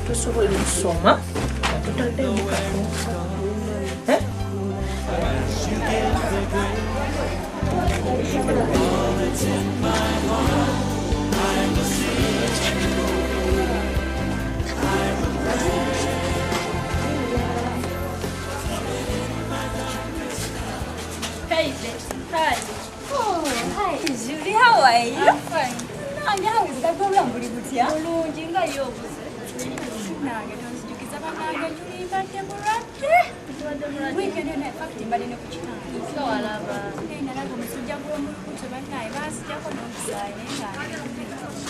tusobola okusoma tutaddemukaku Hey, hi. Oh, hi, Julie. How are you? I'm fine. How is that program? Mulungi nga y'obuze. Nange tonzijukiza bannange Julie mbadde mulwadde. Weekend eno effect mbadde ne ku kitanda. So walaba. Nalaba omusujja gw'omulukuto bannaye baasijjako n'omusaayi naye nga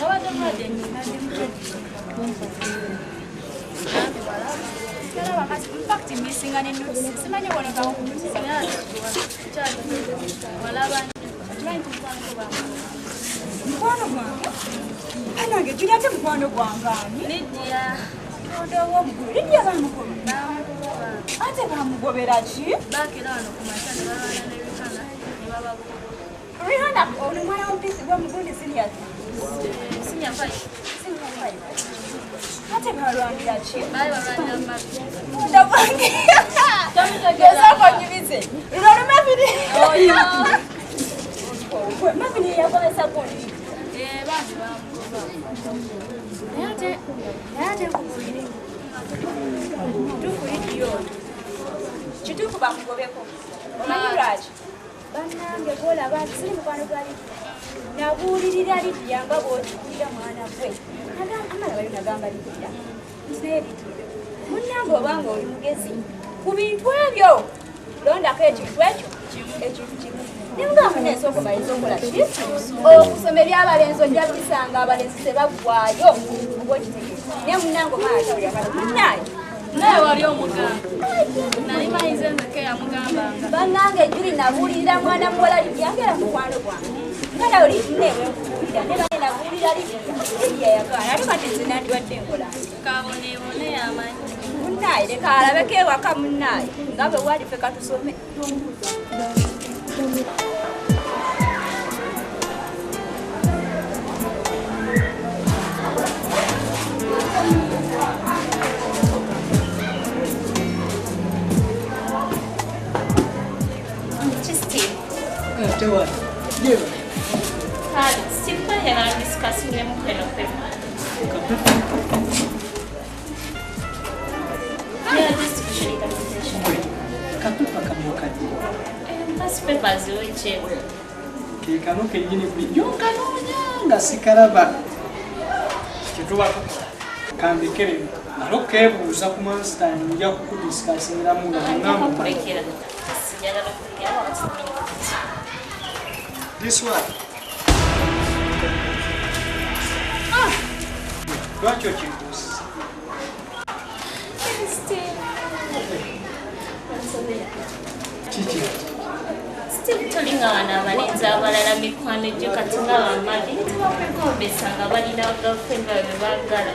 Wabadde mulwadde nnyo. mbadde Nalaba kasi infact mbisinga ne notice. Simanyi walekawo ku notice. Walaba. Mukwano gwange? Nange Julie ate mukwano gwange ani? Lydia. Odowo omugulu. Lydia bamugobera. Ate bamugobera ki? Baakera wano ku makya ne balwana ne Rihanna ne bababuuka. Rihanna oli mwana w'ompisi gw'omugundi Sirius. Senior five. Ate balwanira ki? Baali balwanira mabbi. Ndabange. Gezaako nnyibize. Lolo Mavini. Oyo. Mavini yakozesa buli. Bambi bamugoba. Naye ate nkubulire. Tuufu Lydia. Kituufu bamugobeko. Omanyi lwaki? Bannange gw'olaba siri mukwano gwa Lydia. Nabuulirira Lydia nga bw'otukulira mwana gwe. Amala bayo nagamba Lydia. Nti naye Lydia. Munnange obanga oli mugezi. Ku bintu ebyo. Londako ekintu ekyo. Ekintu kimu. Nemugamba n'ensoko bayinza okola ki? Okusoma ebyabalenzi ojja bisanga abalenzi tebaggwaayo. Oba okitegeeza. Naye munnange omala tawulira munnaye. Naye wali omugamba. Nali mayinza enzeke yamugambanga. Bannange Julie nabuulirira mwana muwala Lydia ngera mukwano gwange. Kale oli newe nkubuulira ne bane nabuulira Lydia yagaana ate kati nze nandiwadde enkola. Kaboneebone yamanyi. Munnaye leka alabeko ewaka munnaye nga bwe wali ffe katusome. Siempre llegar a discussing them con el tema. Yeah, this is usually the position. Kapipa kamukadi. That's papers which Kekano kenyini bulijjo kanoonya nga sikalaba. Kituba kandikere. Alo kebuuza ku master nja kukudiscussira mu ngamba. kurekera. Sijagala kurekera wati. This one. Lwaki okimbuusiza? Kiki? Steve tulinga wano abalenzi abalala mikwano gyo kati nga bamadi tebakwegomesa nga balina girlfriend baabwe baagala.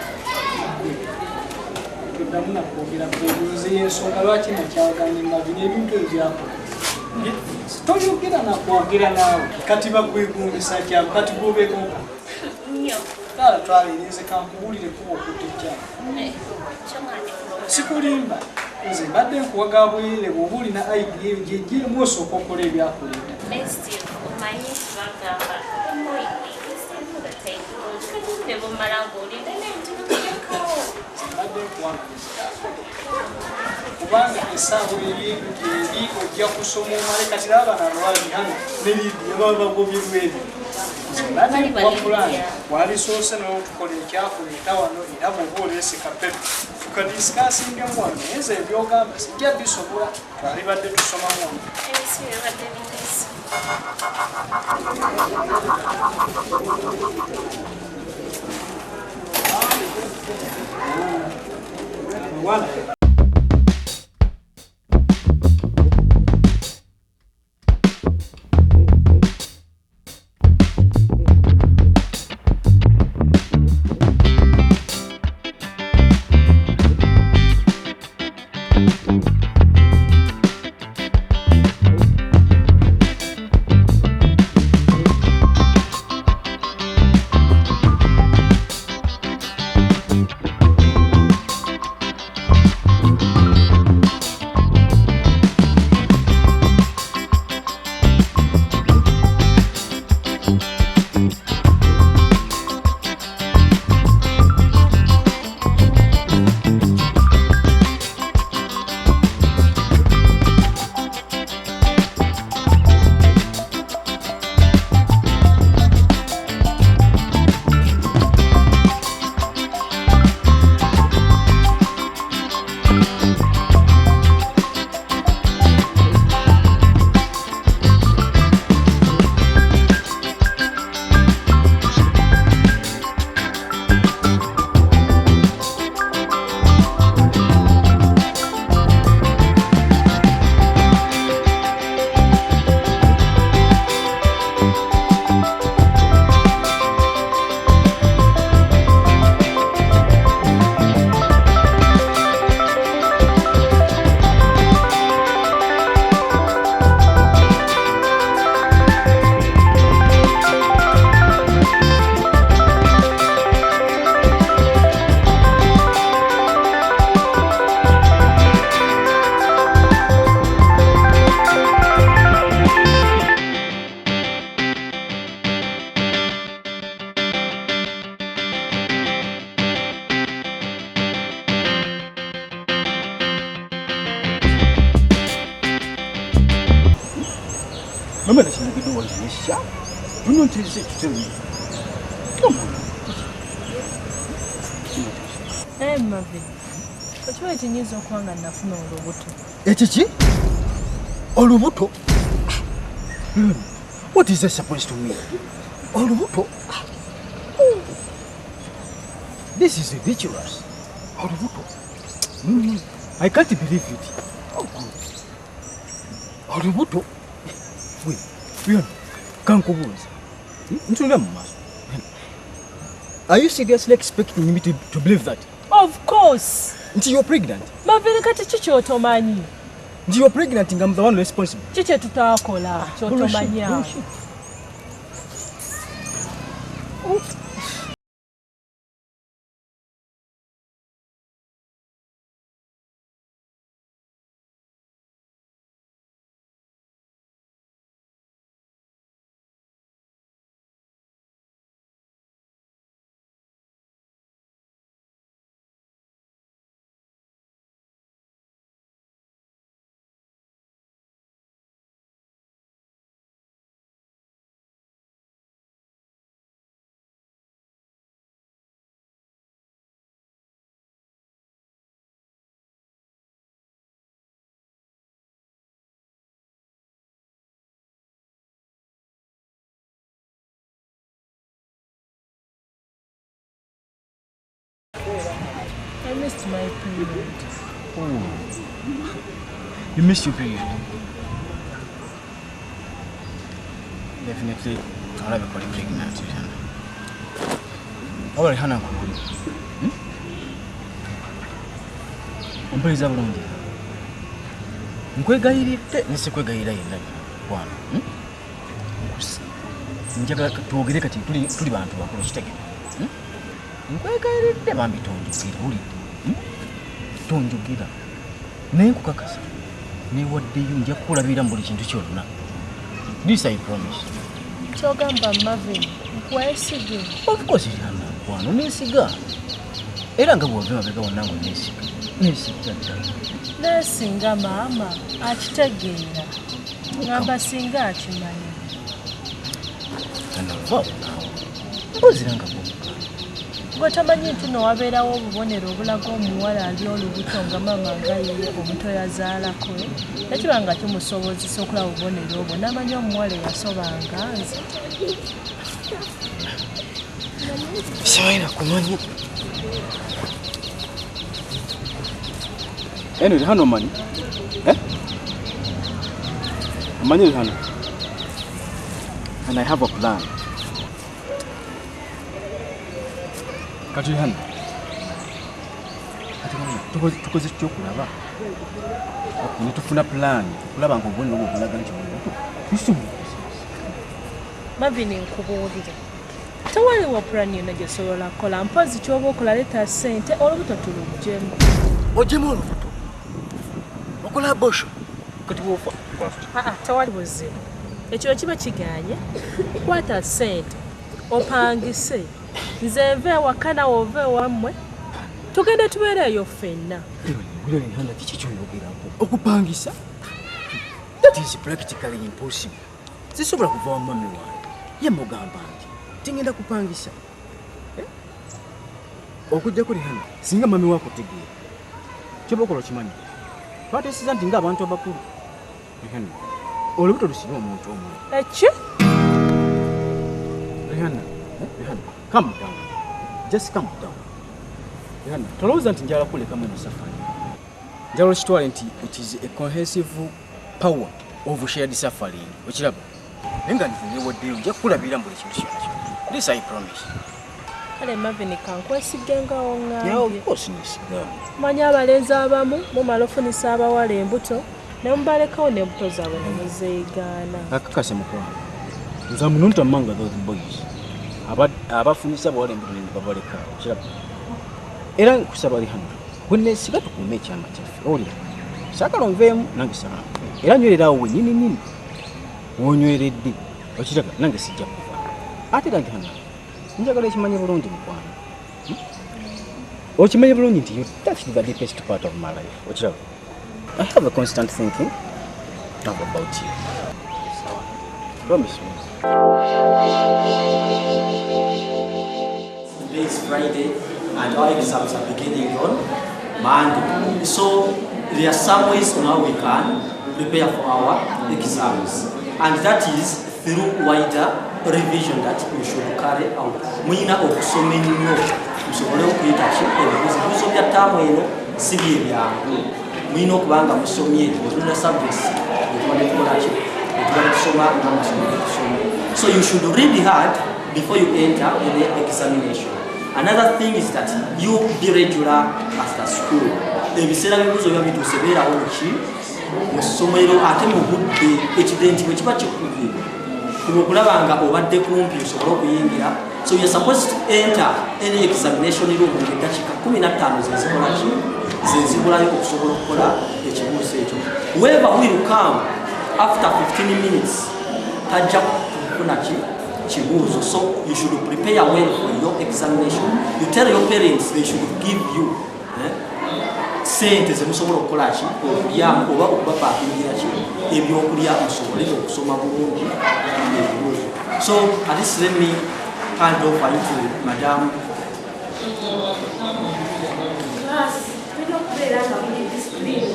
Tuddamu nakwogera kubuuza y'ensonga lwaki nakyawaganye magi n'ebintu ebyakola. Toyogera nakwogera naawe kati bakwegumbisa kyabo kati gwobeeko Nnyo. kale twalirize kankubuulire kuba okutejja sikulimba nze mbadde nkuwaga bwere bw'oba olina idea eyo gyegyemu osooka okola ebyakuleeta Steve omanyi bagamba tebomala ng'olinde n'ebintu bikugyekawo. mbadde nkuwaniriza kubanga essaawa ebintu eri ojja kusoma omale kati n'abaana lwali hano ne Lydia baba bagobye lweri mbadde nkuwa pulaani walisoose n'otukola ekyakuleeta wano era bw'oba oleese kapepe tukadisikaasingemu wano naye nze ebyogamba sijja bisobola twalibadde tusomamu wano Ebisibo bibadde binyiisa. Voilà. I'm going to see you do what you shall. You don't tell you to tell me. Come on. Marvin. Okimanyi kinyinza okuba nga nafuna olubuto. Ekiki? Olubuto? What is that supposed to mean? Olubuto? This is ridiculous. Olubuto? I can't believe it. Oh, good. Olubuto? Wait, Rihanna, kankubuuza. Ntunula mu maaso. Are you seriously expecting me to believe that? Of course. Nti you're pregnant? Marvin, kati ki ky'otomanyi? Nti you're pregnant nga I'm the one responsible? Ki kye tutaakola ky'otomanya? Bullshit. I missed my period. Oh. You missed your period? Definitely, I'll have a colleague pregnant, Rihanna. How are Rihanna? Ompeza bulungi. Nkwegayiridde nesikwegayiira yenna bwana. Njagala twogere kati tuli bantu bakulu kitegere. Nkwegayiridde bambi tonjukira wulidde. Tonjukira. Naye nkukakasa. Newaddeyo nja kukulabira mu buli kintu kyonna. This I promise. Kyogamba Marvin, nkwesige. Of course Rihanna, bwana onesiga. Era nga bw'ova emabega wonna nga onesiga. Nesiga ddala. Nesinga maama akitegeera. Ngamba singa akimanyi. Anavaawo naawe. Oziranga bw'omuka. Gwe tamanyi nti no wabeerawo obubonero obulaga omuwala ali olubuto nga maama nga ye omuto yazaalako. Ekiba nga kimusobozesa okulaba obubonero obwo n'amanyi omuwala eyasobanga nze. Sibalina kumanya. Eno Rihanna omanyi? Omanyi Rihanna? And I have a plan. Kati Rihanna. Tukoze kityo okulaba. Netufuna plan. Okulaba nga obubonero obwo bulaga nti olubuto. Marvin nkubuulire. Tewaliwo plan yonna gyesobola kukola mpozi ky'oba okola leeta ssente olubuto tulugjemu. Ogyemu olubuto? Okola abosho? Kati bw'ofa? Tewali buzibu. Ekyo kiba kiganye. Kwata ssente opangise. Nze nve ewaka nawe ove ewammwe. Tugende tubeereeyo ffenna. Rihanna kiki kyoyogerako? Okupangisa? That is practically impossible. Sisobola kuva wa mami wange. Ye mugamba nti tingenda kupangisa. Okujjako Rihanna, singa mami wako tegeera. Kyoba okola okimanyi. Twateeseza nti ng'abantu abakulu. Rihanna, olubuto lusibe omuntu omu. Eki? Rihanna, calm down. Just calm down. Rihanna, tolowooza nti njala kulekamu eno safari. Njala okitwale nti it is a cohesive power of shared suffering. Okiraba? Naye nga nyewaddeyo nja kukulabira mu buli kintu kyonna kyonna. This I promise. Kale Marvin kankwesige ngawo ngambye. Yeah, of course nesiga. Manya abalenzi abamu mumala ofunisa abawala embuto ne mubalekawo n'embuto zaabwe ne muzeegaana. Akakase mukwano. Nze muno ntammanga those boys. Abafunisa abawala embuto ne babaleka. Okiraba? Era nkusaba Rihanna, bwenneesiga tukuume ekyama kyaffe. Owulira? Saagala onveemu nange saagala. Era nywereraawo wennyini. Wonyweredde. Okiraba? Nange sijja kuva. Ate era Rihanna, njagala ekimanye bulungi mukwano. Okimanyi bulungi nti you touched the deepest part of my life. Okiraba? I have a constant thinking about you. Promise me. Today is Friday and our exams are beginning on Monday. So there are some ways on how we can prepare for our exams, and that is through wider revision that we should carry out. Mwina okusoma ennyo musobole okuyita ki ebibuuzo bya ttaamu eno si bye byangu. Mwina okubanga musomye tulina subjects etubadde tukola ki etubadde tusoma n'amasomo getusoma. So you should read hard before you enter any examination. Another thing is that you be regular after school. Ebiseera by'ebibuuzo biba bituuse beerawo ki mu ssomero ate mu budde ekidenti bwe kiba kikubye kuba okulaba nga obadde kumpi osobole okuyingira. So you're supposed to enter any examination room mu eddakiika 15 zezikola ki zezibulayo okusobola okukola ekibuuzo ekyo. Whoever will come after 15 minutes tajja kufuna ki kibuuzo. So you should prepare well for your examination. You tell your parents they should give you sente zemusobola okukola ki okulya oba okubapaakingira ki ebyokulya musobole okusoma bulungi ebibuuzo. So at least let me hand over you to Madam. Class, we don't play that about discipline.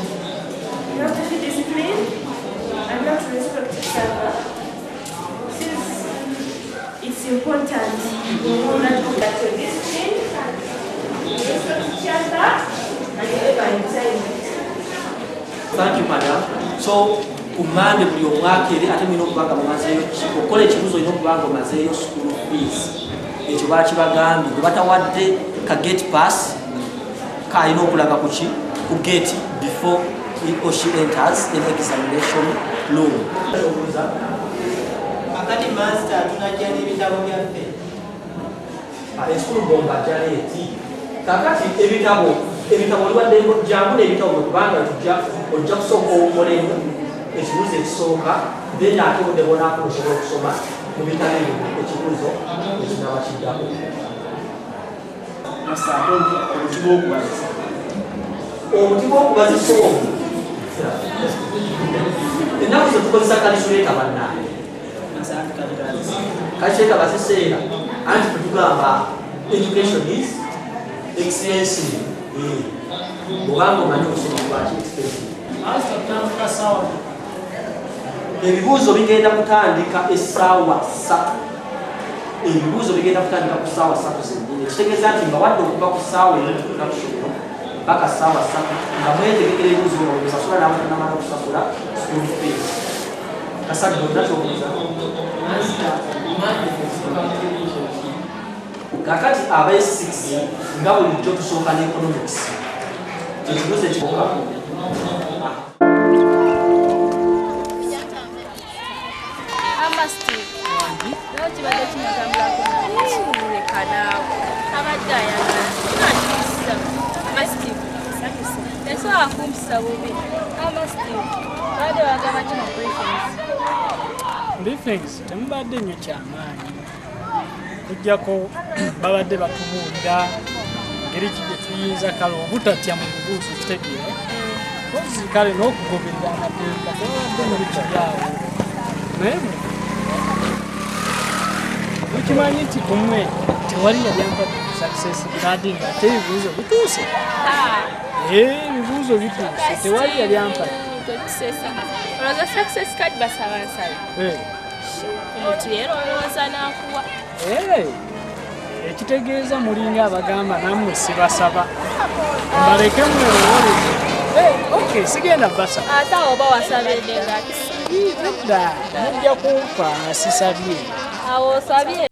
You have to be disciplined and you have to respect each other. Since it's important that you're disciplined, you respect each other, and you live in time. Thank you, Madam. So kumande buli omwaka eri ate mulina okubanga mumazeeyo okukola ekibuuzo olina okubanga omazeeyo school fees. Ekyo bakibagambye bwe batawadde ka gate pass kalina okulaga ku ki ku gate before he or she enters an examination room. Akati master tunajja n'ebitabo byaffe. Ekikulu bomba jaleeti kakati ebitabo oliwadde jangu n'ebitabo kubanga ojja kusooka okolemu ekibuuzo ekisooka then ate odebonako osobola okusoma mu bitabo ebyo ekibuuzo ekinaba kiddako. Omuti gw'okubazisa omu ennaku zetukozesa kalikuleeta bannange kalikuleeta baziseera anti tetugamba education is expensive. Obanga omanyi okusoma lwaki expensive. Ebibuuzo bigenda kutandika essaawa 3. Ebibuuzo bigenda kutandika ku ssaawa 3 zennyini. Kitegeeza nti mbawadde okuva ku ssaawa emu tunakusobola mpaka ssaawa 3 nga mwetegekera ebibuuzo osasula n'amala okusasula school fees. Kasadi onatoobuuza kakati abaye 6 nga bulijjo tusooka ne economics. Ekibuuzo ekikoka kibadde kinatambulako leka naawe abadde ayagala nankisa amasitive tesobola kumpisa bubi amasitive abadde bagamba kino briefings temubadde nnyo kyamaanyi kujjako babadde batubuulira ngeri ki gye tuyinza kale obutatya mu bubuuzo kitegeera kozi kale n'okugoberera amateeka tebabadde muli kiryawo naye mukimanyi nti kumwe tewali yali ampadde success grade nga ate ebibuuzo bituuse ebibuuzo bituuse tewali yali ampadde olowooza success card basabansala omuntu yeera olowooza n'akuwa ekitegeeza mulinga abagamba nammwe sibasaba mbaleke mwerowoleze okay sigenda basaba ate awo oba wasabedde nga edda mujja kumpa nga sisabye awo osabye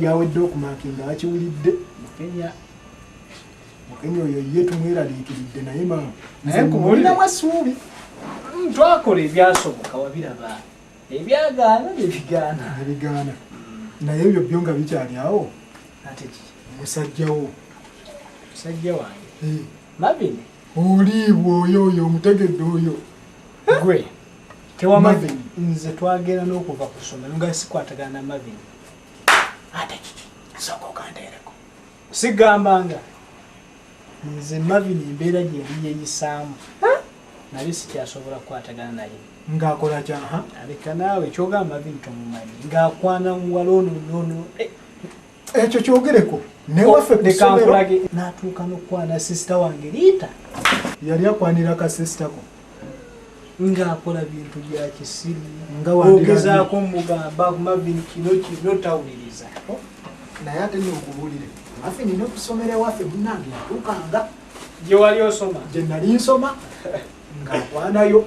byawedde okumakinga akiwulidde mukenya oyo ye tumweraliikiridde naye naye essuubi twakola ebyasoboka wabiraba ebyagaana ebigaana naye ebyo byo nga bikyali awo ate kiki musajjawo musajja wange Mavini oliibwa oyo omutegedde oyo gwe tewamavini nze twagenda n'okuva ku ssomero nga sikwatagana na Mavini ate kiki sooka okanteereko sigambanga nze Mavini embeera gye yali yeeyisaamu naye sikyasobola kukwatagana naye ng'akola kyaha aleka naawe kyogamba Mavini tomumanyi ng'akwana muwala ono ekyo kyogereko newaffe nekankulage n'atuuka n'okukwana sisita wange liita yali akwanira kasisitako ng'akola bintu bya kisiri ogezaako mugamba Mavini kino tawuliriza naye ate nokubuulire Mavini nokusomera ewaffe munnange yatuukanga gye wali osoma gye nali nsoma ng'akwanayo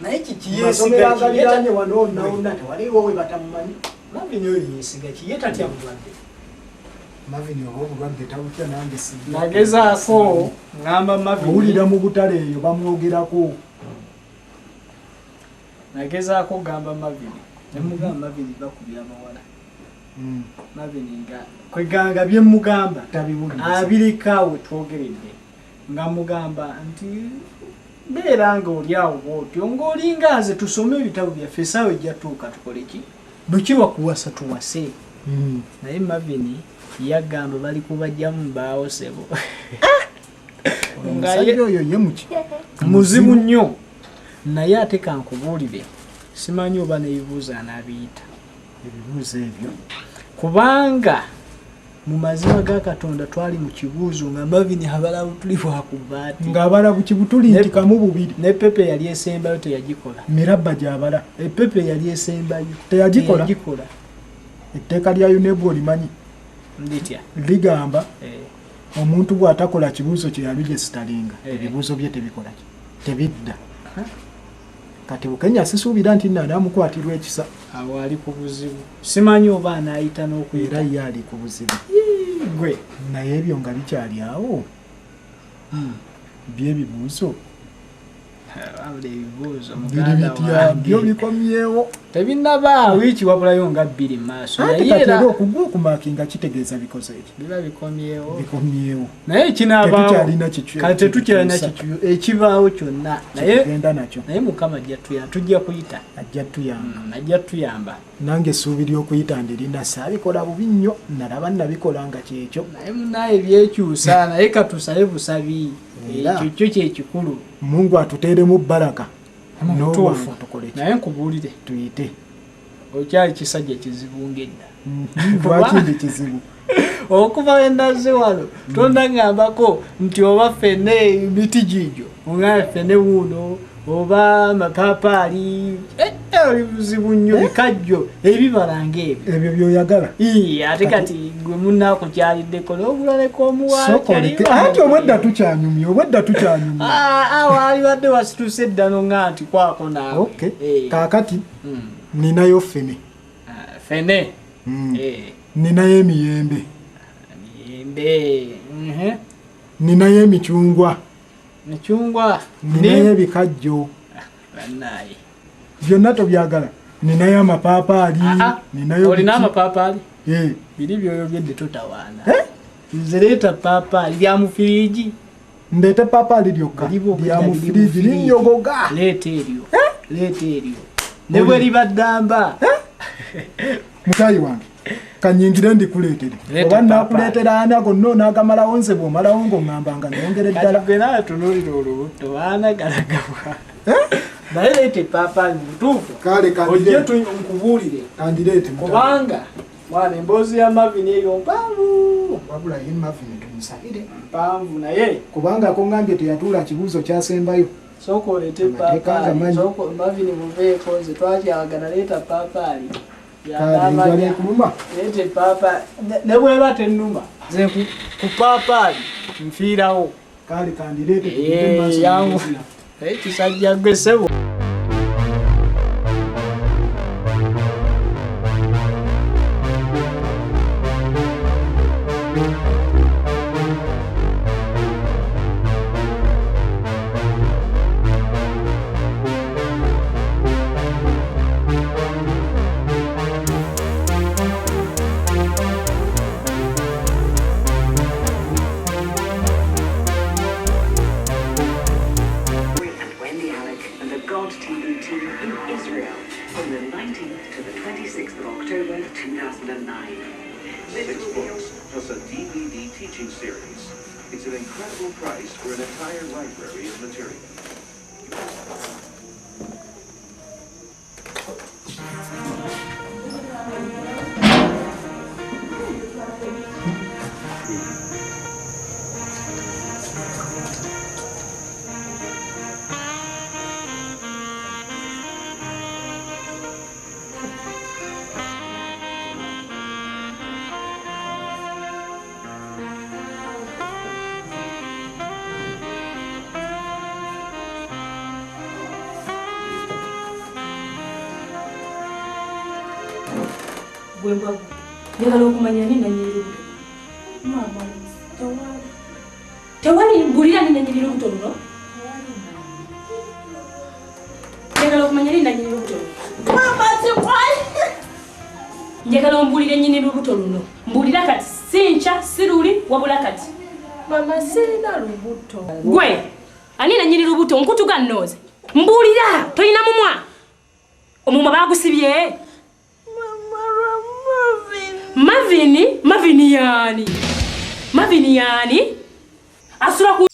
naye kikiyesigakiranye wanoonawonna tewaliwo we batamumanyi Mavini oyo yeesiga kiye tatya mulwadde Mavini oba obulwadde tabutya nange nagezaako ngamba Mavini owulira mu butale eyo bamwogerako nagezaako gamba Mavini nemugamba Mavini bakubira amawala Mavini nga kweganga byemugamba abirikaawe twogeredde nga mugamba nti beera nga oli awo bwotyo ng'olinga nze tusome ebitabo byaffe esaawa ejjatuuka tukole ki bwekiba kuwasa tuwase naye Mavini yagamba bali kubajjamu mbaawo sebo omusajja oyo ye muki muzibu nnyo naye ate kankubuulire simanyi oba nebibuuzo anaabiyita ebibuuzo ebyo kubanga mu mazima ga Katonda twali mu kibuuzo nga Mavini abalabu tuli bwakubaati ng'abalabu kibutuli nti kamu bubiri ne pepe yali esembayo teyagikola mirabba gy'abala epepe yali esembayo teyagikola etteeka lya UNEB olimanyi nditya ligamba omuntu bw'atakola kibuuzo kye yabigesitalinga ebibuuzo bye tebikola tebidda kati Bukenya sisuubira nti naanamukwatirwa ekisa awo ali ku buzibu simanyi oba anaayita n'okwera ye ali ku buzibu gwe naye ebyo nga bikyali awo by'ebibuuzo ebibuuzo byo bikomyewo tebinaba wiiki wabulayo nga bbiri mu maaso nayeera okugwa okumakinga kitegeeza bikoze ekyo biba bikomyewo naye kinabaawo kale tetukyalina ekibaawo kyonna genda nakyo naye Mukama tujja kuyita ajja tuyamba nange essuubi ly'okuyita ndirina saabikola bubi nnyo nalaba nabikola nga kyekyo naye munaye byekyusa naye katusabe busabi ekyo kyekikulu Mungu atuteeremu baraka n'obutuufu naye nkubuulire tuyite okyali kisajja kizibu ng'edda lwaki ndi kizibu okuva wendaze wano tondagambako nti oba ffene emiti gigyo oŋaa ffene wuuno oba mapaapaali oli buzibu nnyo bikajjo ebibala ng'ebyo ebyo byoyagala ate kati gwe munaako kyaliddeko n'obulaleko omuwaanti obwedda tukyanyumya waali badde wasituse eddano nga nti kwako naawe kaakati ninayo ffene ninayo emiyembe ninayo emicungwa ninayo ebikajjo byonna tobyagala ninayo amapaapaali olina amapaapaali biri byoyogedde totawaana nze leeta paapaali bya mu firiigi ndeeta paapaali lyokka lya mu firiigi linyogoga leeta eryo ne bwe libaddamba mukayi wange kanyingire ndikuleetere oba nakuleetera ani gonna onaagamalawo nze bw'omalawo ng'oŋŋamba nga neyongere ddala gwe nawe tunuulira olubuto waanagalagabwa naye leeta epaapaali mutuufu ojje nkubuulire kandireete kubanga mwana emboozi ya Mavini eyo mpanvu wabula ye Mavini tumusabire mpanvu naye kubanga akongambye teyatuula kibuuzo kyasembayo sooka oleete epaapaali Mavini muveeko nze twakyagala leeta paapaali kuluma leeta epaapaali ne bweba tennuma nze ku paapaali nfiirawo kale kandireete yangu ekisajja gwe ssebo It's an incredible price for an entire library of material. Bwembago njagala okumanya nini nanyirira obuto tewali mbulira nini nanyirira obuto luno njagala okumanya nini nanyirira obuto njagala ombulire nnyini lubuto luno mbulira kati sinca siruli wabula kati mama sirina lubuto gwe ani nanyini lubuto nkutuga nnooze mbulira toyina mumwa omumwa bagusibye Mavini yani asura ku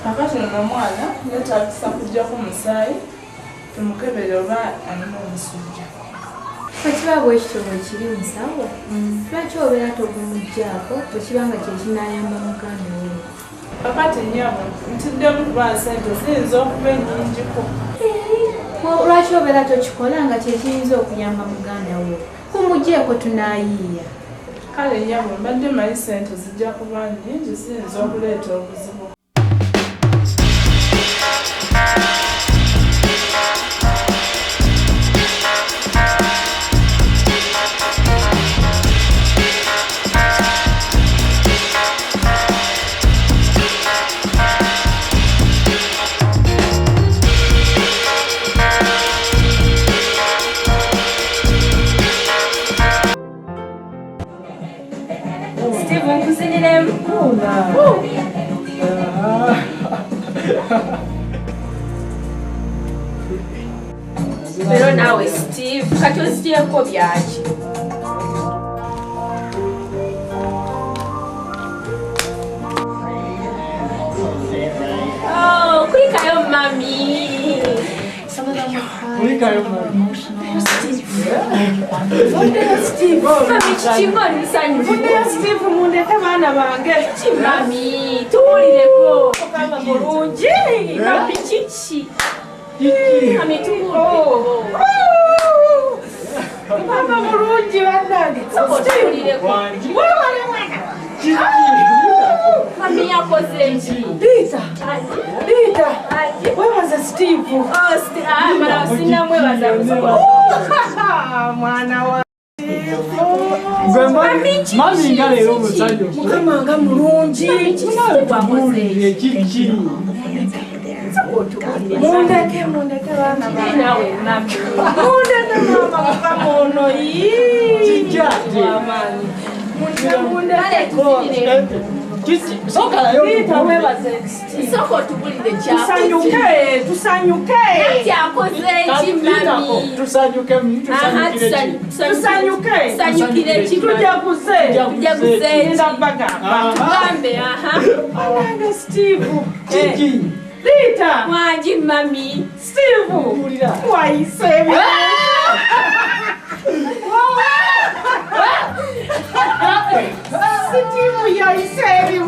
Kakati ono omwana yeetagisa kujjako musaayi tumukebere oba alina omusujja. Bwekiba bwekityo bwe kiri musawo lwaki obeera togumuggyako bwekiba nga kyekinayamba muganda we. Kakati nnyabo ntiddemu kuba ssente ziyinza okuba ennyingiko. Lwaki obeera tokikola nga kyekiyinza okuyamba muganda we kumuggyeko tunaayiiya. Kale nnyabo mbadde manyi ssente zijja kuba nnyingi ziyinza okuleeta obuzibu. Pero nawe Steve kati ozityeko byaki? Kulikayo mami. Some of them were Mulikayo mami. Steve. Chingoni msanyu. Steve mundeke bana bange. Mami, tuulireko. Kama mulungi. Mami chichi. Mami tuulireko. Kama mulungi banange. Tuulireko. Mami yakoze nchi. Lita. Wewe Steve. Mara sina mwebaza mzima. Mwana wa Mami ngalero musanyo. Mukamanga mulungi. Wakoze kiki. Mundeke bana nawe nami. Mundeke mama mukamono yi. Chichati. Mundeke. Soka la yo. Lita webaze. Soko tubulide chako. Tusanyuke. Ati akoze chimami. Tusanyuke. Sanyukire chimami. Tujaguze. Ndabaga. Gambe Alanga Steve. Kiki. Lita. Mwanji mami. Steve. Waisemi. Steve yaisemi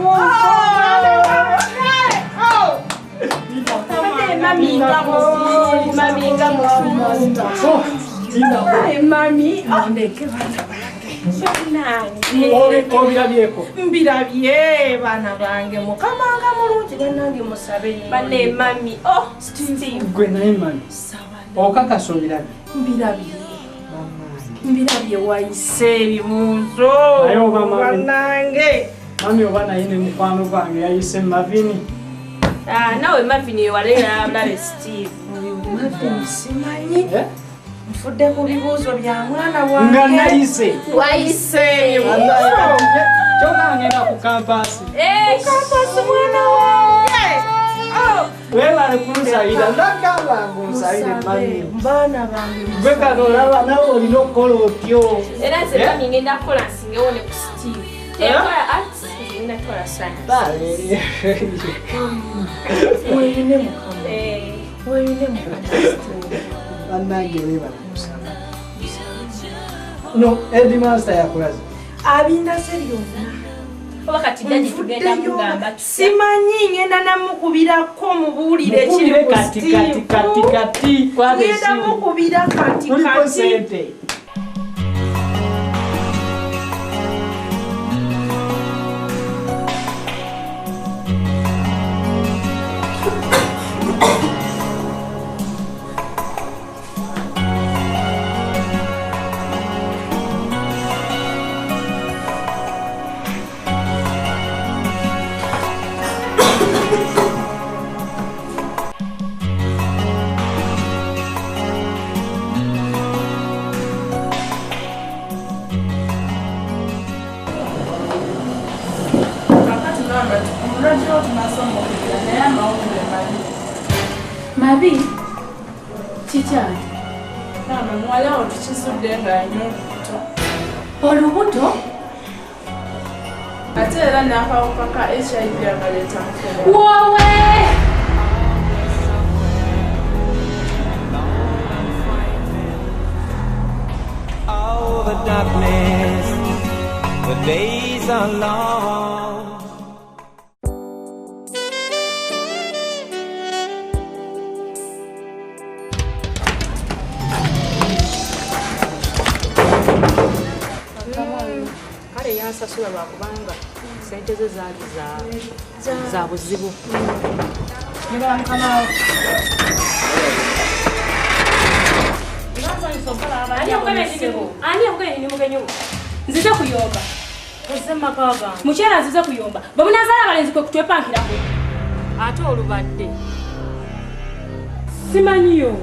mbirabye bana bange mukamanga mulungi banange musabe bane mami. Oh, Steve. Gwe naye mami. Okakasa obirabye. Mbirabye waise ebibuuzo banange. Mami oba naye ne mukwano gwange yayise Mavini. Nawe Mavini walera mulabe Steve. Mavini simanyi. Nfudde ku bibuuzo bya mwana wange. Nga nayise. Wayise. Kyona ngenda ku kampasi. Kampasi mwana wange. Webale kunsabira ndagamba ngunsabire mami. Baana bange. Gwe kano olaba nawe olina okukola otyo. Era nze mami ngenda kukola nsingeewone ku Steve. Ekola arts ngenda kukola science. Weyine mukama. Weyine mukama. Bannange webale kusaba. No, Headmaster yakulaze. Abindase byonna. Oba kati dadi tugenda kugamba. Simanyi ngenda namukubirako mubuulire kiri ku Steve. Kati. Ngenda mukubira kati. Kuliko sente. Mabi chichali Mwala otukizudde nga alina olubuto ate era n'akawuka ka HIV akaleeta nfuba. wowe all the darkness, the days are long. Kale yansasula lwakubanga sente ze zaali za buzibu. Ani yakugenda ni mugenyi nzize kuyomba. Mukyala nzize kuyomba. Bamunazaala abalenzi kwe kutwepankirako. Ate olubadde simanyiyo.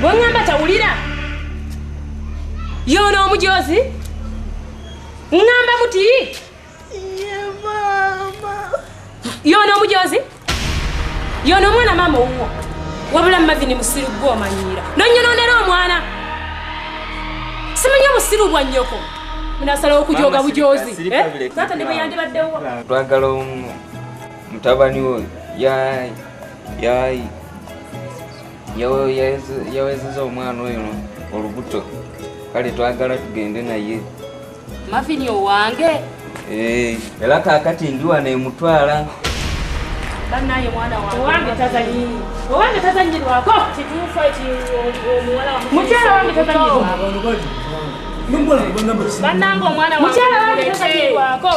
Bwengamba tawulira. Yono omujozi. Ngamba muti. Yono omujozi. Yono mwana mama uwo. Wabula Mavini musiru gwo manyira. Nonyononera omwana. Simanya musiru bwa nnyoko. Munasala okujoga bujozi. Tata ne bayandi baddewo. Twagala mutabani wo yai yawezeza omwana oyo olubuto kale twagala tugende naye. Mavini owange era kaakati ndi wano emutwala. Bannaye mwana owange tazanyirwako kituufu omuwala mukyala wange tazanyirwako bannange omwana mukyala wange tazanyirwako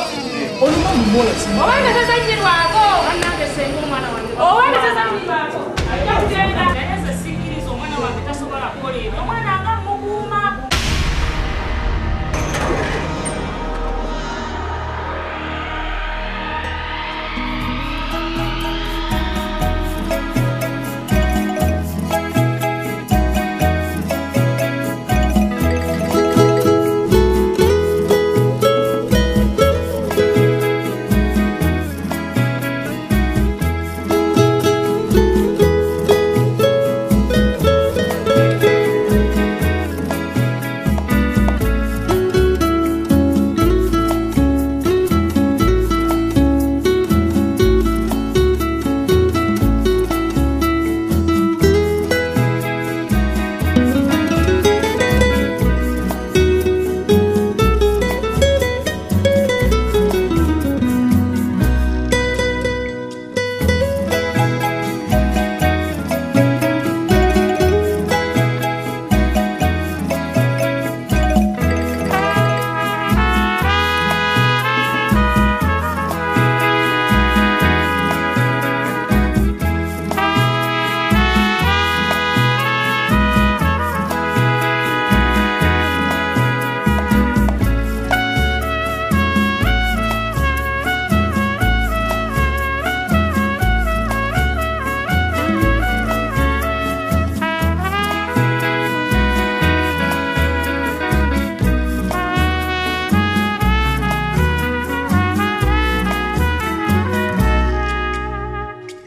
owange tazanyirwako bannange senga omwana wange owange tazanyirwako ajja kugenda naye ze sikiriza omwana wange